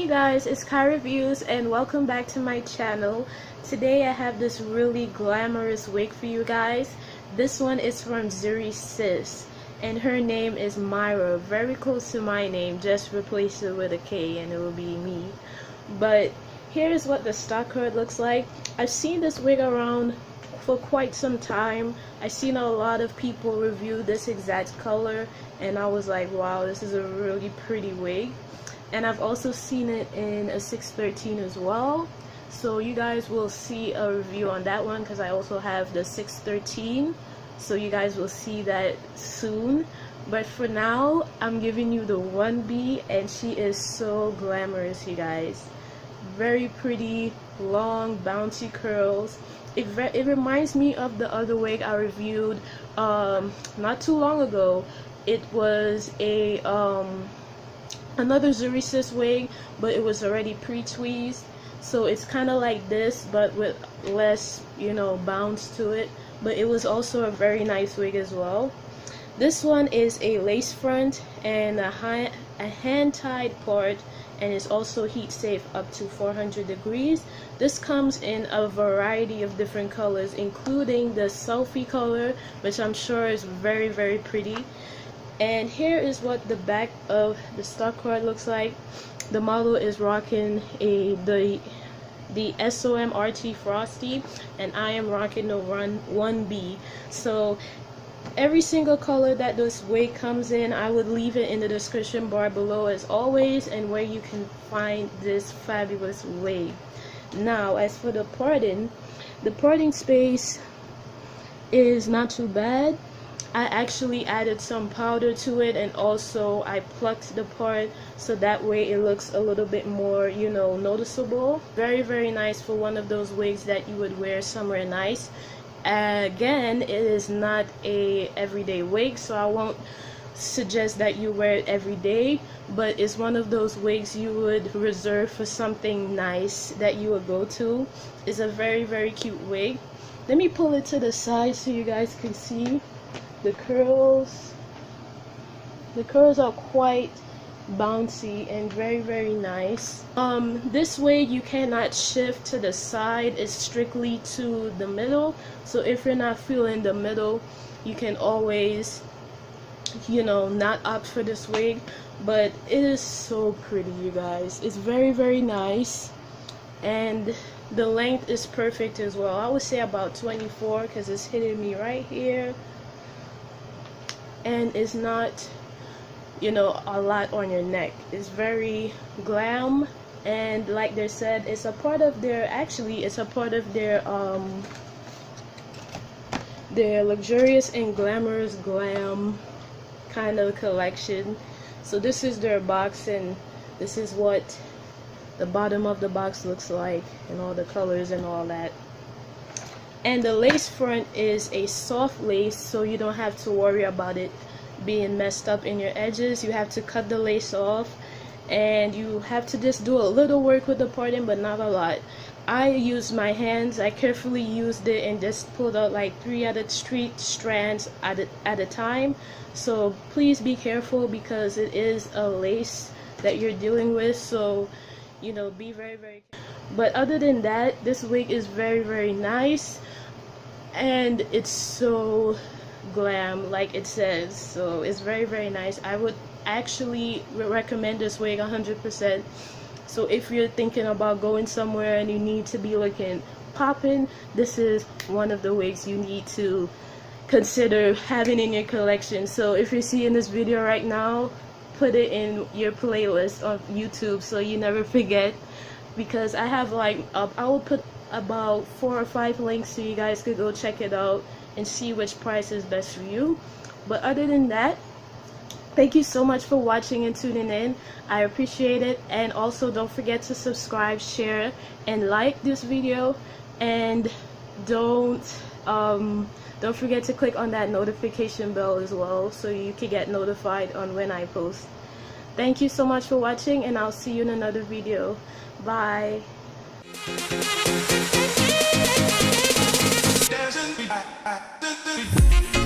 guys, it's KyReviews and welcome back to my channel. Today I have this really glamorous wig for you guys. This one is from Zury Sis and her name is MYRA, very close to my name, just replace it with a K and it will be me. But here's what the stock card looks like. I've seen this wig around for quite some time. I've seen a lot of people review this exact color and I was like, wow, this is a really pretty wig. And I've also seen it in a 613 as well, so you guys will see a review on that one because I also have the 613, so you guys will see that soon. But for now I'm giving you the 1B and she is so glamorous, you guys. Very pretty, long bouncy curls. It reminds me of the other wig I reviewed not too long ago. It was a another Zury Sis wig, but it was already pre-tweezed, so it's kind of like this but with less, you know, bounce to it, but it was also a very nice wig as well. This one is a lace front and a hand-tied part, and it's also heat safe up to 400 degrees. This comes in a variety of different colors, including the selfie color, which I'm sure is very, very pretty. And here is what the back of the stock card looks like. The model is rocking the SOM RT Frosty, and I am rocking the 1B. So every single color that this wig comes in, I would leave it in the description bar below as always, and where you can find this fabulous wig. Now, as for the parting space is not too bad. I actually added some powder to it, and also I plucked the part so that way it looks a little bit more, you know, noticeable. Very, very nice for one of those wigs that you would wear somewhere nice. Again, it is not a everyday wig, so I won't suggest that you wear it every day, but it's one of those wigs you would reserve for something nice that you would go to. It's a very, very cute wig. Let me pull it to the side so you guys can see. The curls are quite bouncy and very, very nice. This way you cannot shift to the side, it's strictly to the middle, so if you're not feeling the middle you can always, you know, not opt for this wig. But it is so pretty, you guys. It's very, very nice, and the length is perfect as well. I would say about 24 because it's hitting me right here, and it's not, you know, a lot on your neck. It's very glam, and like they said, it's a part of their, actually it's a part of their luxurious and glamorous glam kind of collection. So this is their box, and this is what the bottom of the box looks like, and all the colors and all that. And the lace front is a soft lace, so you don't have to worry about it being messed up in your edges. You have to cut the lace off, and you have to just do a little work with the parting, but not a lot. I used my hands. I carefully used it and just pulled out like 3 out of 3 strands at a time. So please be careful because it is a lace that you're dealing with, so you know, be very, very careful. But other than that, this wig is very, very nice, and it's so glam like it says, so it's very, very nice. I would actually recommend this wig 100%. So if you're thinking about going somewhere and you need to be looking poppin', this is one of the wigs you need to consider having in your collection. So if you're seeing this video right now, put it in your playlist on YouTube so you never forget, because I have like I will put about 4 or 5 links so you guys could go check it out and see which price is best for you. But other than that, thank you so much for watching and tuning in. I appreciate it, and also don't forget to subscribe, share, and like this video, and don't forget to click on that notification bell as well so you can get notified on when I post. Thank you so much for watching, and I'll see you in another video. Bye. Dancing.